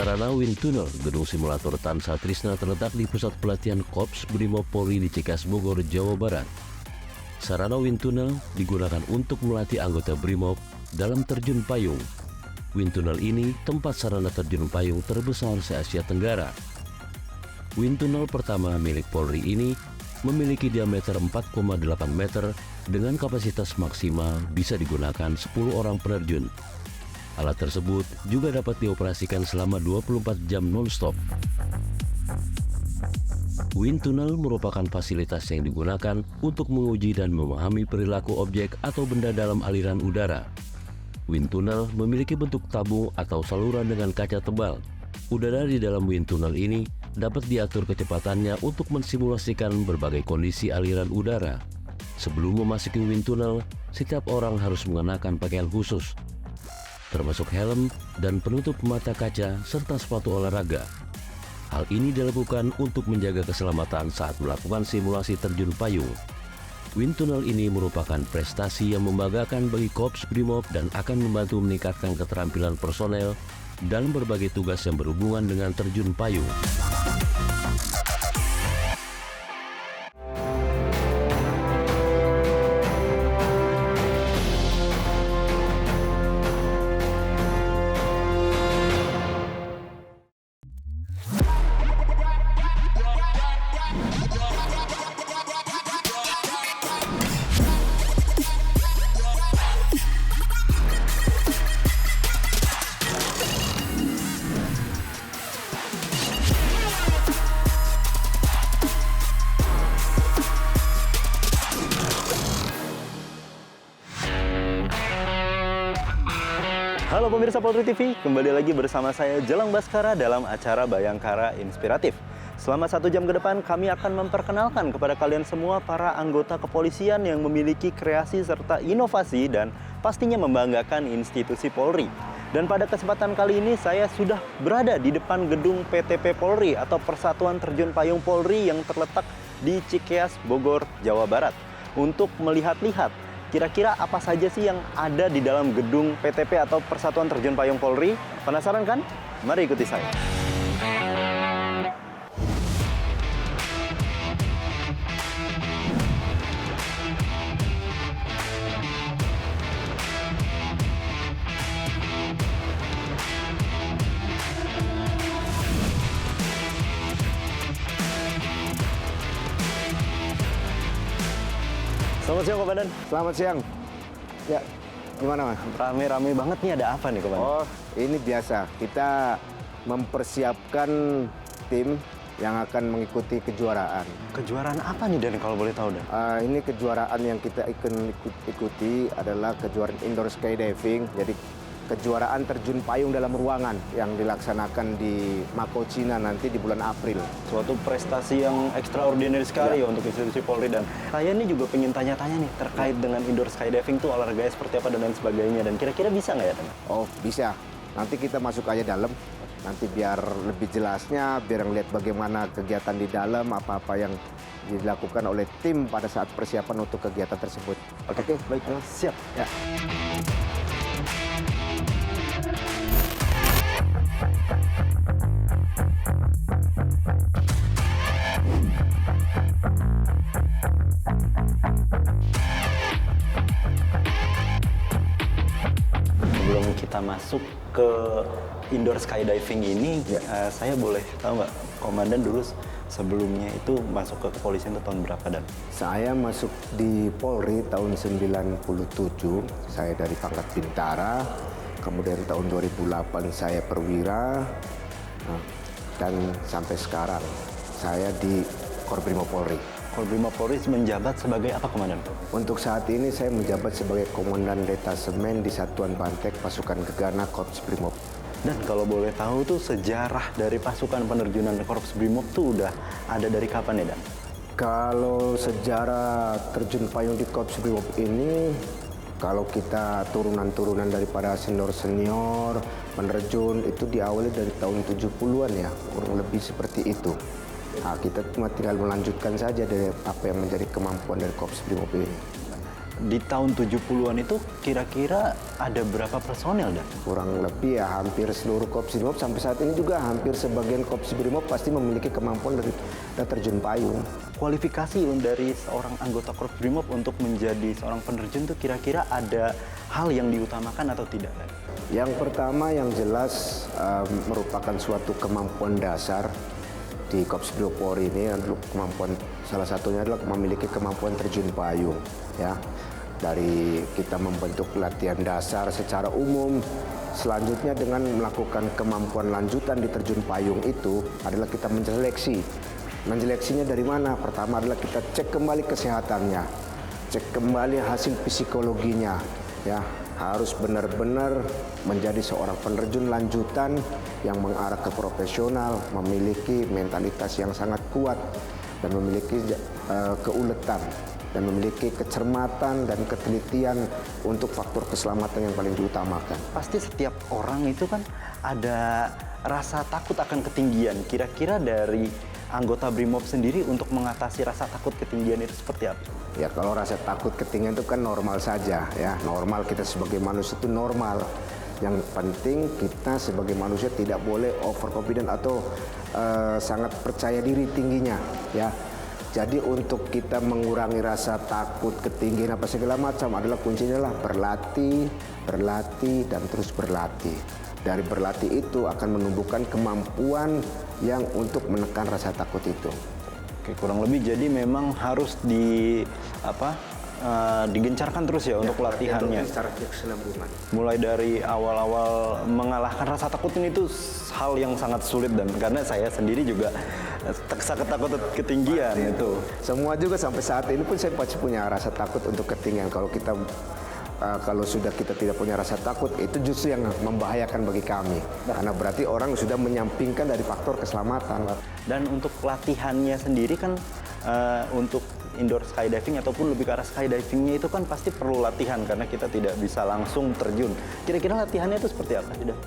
Sarana Wind Tunnel, gedung simulator Tan Satrisna terletak di pusat pelatihan Korps Brimob Polri di Cikeas, Bogor, Jawa Barat. Sarana Wind Tunnel digunakan untuk melatih anggota Brimob dalam terjun payung. Wind Tunnel ini tempat sarana terjun payung terbesar se-Asia Tenggara. Wind Tunnel pertama milik Polri ini memiliki diameter 4,8 meter dengan kapasitas maksimal bisa digunakan 10 orang penerjun. Alat tersebut juga dapat dioperasikan selama 24 jam non-stop. Wind Tunnel merupakan fasilitas yang digunakan untuk menguji dan memahami perilaku objek atau benda dalam aliran udara. Wind Tunnel memiliki bentuk tabung atau saluran dengan kaca tebal. Udara di dalam Wind Tunnel ini dapat diatur kecepatannya untuk mensimulasikan berbagai kondisi aliran udara. Sebelum memasuki Wind Tunnel, setiap orang harus mengenakan pakaian khusus, termasuk helm dan penutup mata kaca serta sepatu olahraga. Hal ini dilakukan untuk menjaga keselamatan saat melakukan simulasi terjun payung. Wind Tunnel ini merupakan prestasi yang membanggakan bagi Korps Brimob dan akan membantu meningkatkan keterampilan personel dalam berbagai tugas yang berhubungan dengan terjun payung. Halo pemirsa Polri TV, kembali lagi bersama saya Jelang Baskara dalam acara Bayangkara Inspiratif. Selama 1 jam ke depan kami akan memperkenalkan kepada kalian semua para anggota kepolisian yang memiliki kreasi serta inovasi dan pastinya membanggakan institusi Polri. Dan pada kesempatan kali ini saya sudah berada di depan gedung PTP Polri atau Persatuan Terjun Payung Polri yang terletak di Cikeas, Bogor, Jawa Barat untuk melihat-lihat kira-kira apa saja sih yang ada di dalam gedung PTP atau Persatuan Terjun Payung Polri? Penasaran kan? Mari ikuti saya. Selamat siang, Komandan. Selamat siang. Ya, gimana Mas? Rame-rame banget nih, ada apa nih, Komandan? Oh, ini biasa. Kita mempersiapkan tim yang akan mengikuti kejuaraan. Kejuaraan apa nih, Dan, kalau boleh tahu, Dan? Ini kejuaraan yang kita ikuti adalah kejuaraan indoor skydiving. Jadi kejuaraan terjun payung dalam ruangan yang dilaksanakan di Mako, Cina nanti di bulan April. Suatu prestasi yang extraordinary sekali ya untuk institusi Polri. Dan saya ini juga pengen tanya-tanya nih terkait dengan indoor skydiving tuh olahraganya seperti apa dan lain sebagainya. Dan kira-kira bisa nggak ya, Dan? Oh, bisa. Nanti kita masuk aja dalam. Nanti biar lebih jelasnya, biar ngeliat bagaimana kegiatan di dalam, apa-apa yang dilakukan oleh tim pada saat persiapan untuk kegiatan tersebut. Oke, baik. Siap. Ya. Sebelum kita masuk ke indoor skydiving ini, saya boleh tahu nggak, Komandan dulu sebelumnya itu masuk ke kepolisian itu tahun berapa, Dan? Saya masuk di Polri tahun 97, saya dari pangkat Bintara, kemudian tahun 2008 saya perwira, dan sampai sekarang saya di Korbrimob Polri. Korbrimob Polri menjabat sebagai apa, Komandan? Untuk saat ini saya menjabat sebagai Komandan Detasemen di Satuan Bantek Pasukan Gegana Korps Brimob. Dan kalau boleh tahu tuh sejarah dari pasukan penerjunan Korps Brimob tuh udah ada dari kapan ya, Dan? Kalau sejarah terjun payung di Korps Brimob ini, kalau kita turunan-turunan daripada senior-senior penerjun itu diawali dari tahun 70-an ya, kurang lebih seperti itu. Nah, kita cuma tinggal melanjutkan saja dari apa yang menjadi kemampuan dari Korps Brimob ini. di tahun 70-an itu kira-kira ada berapa personel, Dan? Kurang lebih ya hampir seluruh Korps Brimob sampai saat ini juga hampir sebagian Korps Brimob pasti memiliki kemampuan dari terjun payung. Kualifikasi dari seorang anggota Korps Brimob untuk menjadi seorang penerjun itu kira-kira ada hal yang diutamakan atau tidak, Dan? Yang pertama yang jelas merupakan suatu kemampuan dasar di Korps Brimob Polri ini adalah kemampuan, salah satunya adalah memiliki kemampuan terjun payung, ya. Dari kita membentuk latihan dasar secara umum, selanjutnya dengan melakukan kemampuan lanjutan di terjun payung itu adalah kita menyeleksi. Menyeleksinya dari mana? Pertama adalah kita cek kembali kesehatannya, cek kembali hasil psikologinya, ya. Harus benar-benar menjadi seorang penerjun lanjutan yang mengarah ke profesional, memiliki mentalitas yang sangat kuat dan memiliki keuletan dan memiliki kecermatan dan ketelitian untuk faktor keselamatan yang paling diutamakan. Pasti setiap orang itu kan ada rasa takut akan ketinggian. Kira-kira dari anggota Brimob sendiri untuk mengatasi rasa takut ketinggian itu seperti apa? Ya kalau rasa takut ketinggian itu kan normal saja, ya normal, kita sebagai manusia itu normal. Yang penting kita sebagai manusia tidak boleh overconfident atau sangat percaya diri tingginya, ya. Jadi untuk kita mengurangi rasa takut ketinggian apa segala macam adalah kuncinya adalah berlatih, berlatih dan terus berlatih. Dari berlatih itu akan menumbuhkan kemampuan yang untuk menekan rasa takut itu. Oke, kurang lebih jadi memang harus digencarkan terus ya untuk latihannya. Secara kesinambungan. Mulai dari awal-awal mengalahkan rasa takut ini itu hal yang sangat sulit, dan karena saya sendiri juga sangat takut ketinggian itu. Semua juga sampai saat ini pun saya pasti punya rasa takut untuk ketinggian. Kalau sudah kita tidak punya rasa takut, itu justru yang membahayakan bagi kami. Karena berarti orang sudah menyampingkan dari faktor keselamatan. Dan untuk latihannya sendiri kan untuk indoor skydiving ataupun lebih ke arah skydivingnya itu kan pasti perlu latihan karena kita tidak bisa langsung terjun. Kira-kira latihannya itu seperti apa sih, Dan?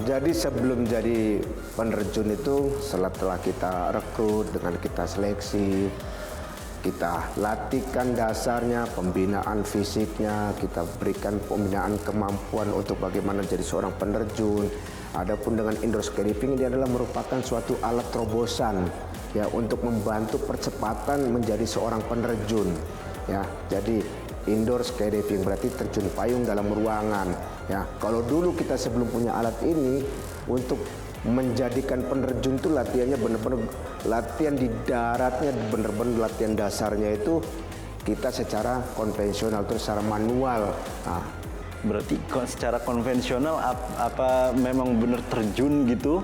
Jadi sebelum jadi penerjun itu, setelah kita rekrut, dengan kita seleksi, kita latihkan dasarnya, pembinaan fisiknya, kita berikan pembinaan kemampuan untuk bagaimana jadi seorang penerjun. Adapun dengan indoor skydiving, ini adalah merupakan suatu alat terobosan ya untuk membantu percepatan menjadi seorang penerjun, ya. Jadi indoor skydiving berarti terjun payung dalam ruangan, ya. Kalau dulu kita sebelum punya alat ini, untuk menjadikan penerjun itu latihannya benar-benar latihan di daratnya, benar-benar latihan dasarnya itu kita secara konvensional terus secara manual. Nah, berarti secara konvensional apa memang benar terjun gitu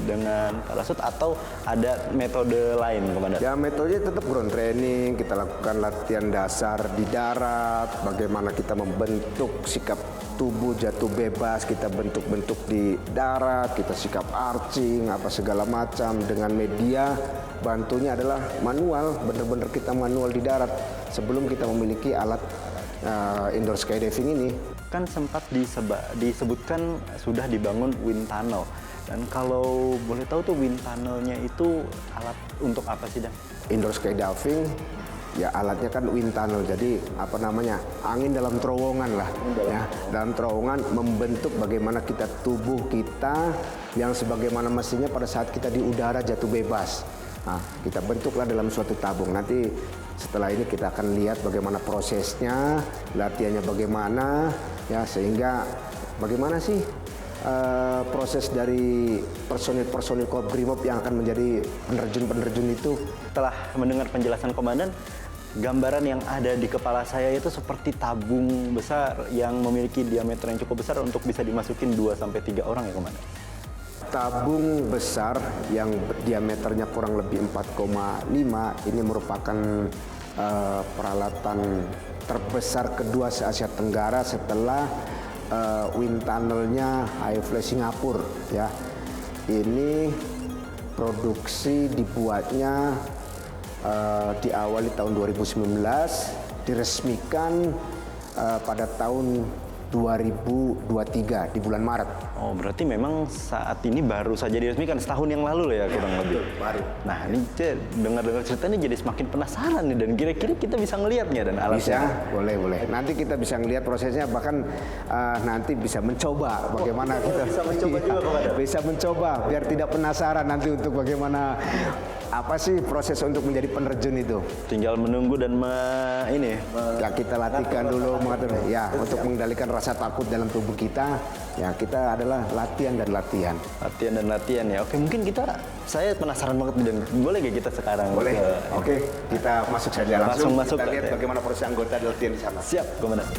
dengan parasut atau ada metode lain, Komandan? ya metodenya tetap ground training, kita lakukan latihan dasar di darat, bagaimana kita membentuk sikap tubuh jatuh bebas, kita bentuk-bentuk di darat, kita sikap arching, apa segala macam dengan media bantunya adalah manual, benar-benar kita manual di darat sebelum kita memiliki alat indoor skydiving ini. Kan sempat disebutkan sudah dibangun wind tunnel, dan kalau boleh tahu tuh wind tunnelnya itu alat untuk apa sih, Dan? Indoor skydiving ya alatnya kan wind tunnel, jadi apa namanya, angin dalam terowongan lah, ya. Dalam terowongan membentuk bagaimana kita tubuh kita yang sebagaimana mestinya pada saat kita di udara jatuh bebas. Nah, kita bentuklah dalam suatu tabung. Nanti setelah ini kita akan lihat bagaimana prosesnya, latihannya bagaimana, ya, sehingga bagaimana sih proses dari personil-personil Korps Brimob yang akan menjadi penerjun-penerjun itu. Setelah mendengar penjelasan Komandan, gambaran yang ada di kepala saya itu seperti tabung besar yang memiliki diameter yang cukup besar untuk bisa dimasukin 2-3 orang ya, Komandan? Tabung besar yang diameternya kurang lebih 4,5 ini merupakan peralatan terbesar kedua se-Asia Tenggara setelah wind tunnelnya HFLY Singapura, ya. Ini produksi dibuatnya diawali tahun 2019, diresmikan pada tahun 2023 di bulan Maret. Oh, berarti memang saat ini baru saja diresmikan setahun yang lalu loh ya, kurang lebih. Baru. Nah, ini dengar-dengar ceritanya jadi semakin penasaran nih, dan kira-kira kita bisa ngelihat nggak dan alatnya? Bisa, boleh. Nanti kita bisa ngelihat prosesnya, bahkan nanti bisa mencoba bagaimana kita bisa mencoba juga, Komandan? Bisa mencoba biar tidak penasaran nanti untuk bagaimana apa sih proses untuk menjadi penerjun itu. Tinggal menunggu dan Ya, kita latihkan dulu mengatur ya untuk mengendalikan rasa takut dalam tubuh kita. Ya, kita adalah latihan dan latihan. latihan ya. Oke, mungkin saya penasaran banget, dan boleh gak kita sekarang? Boleh. Oke, kita masuk saja langsung. Masuk Kita lihat ya. bagaimana proses anggota latihan di sana. Siap, Komandan.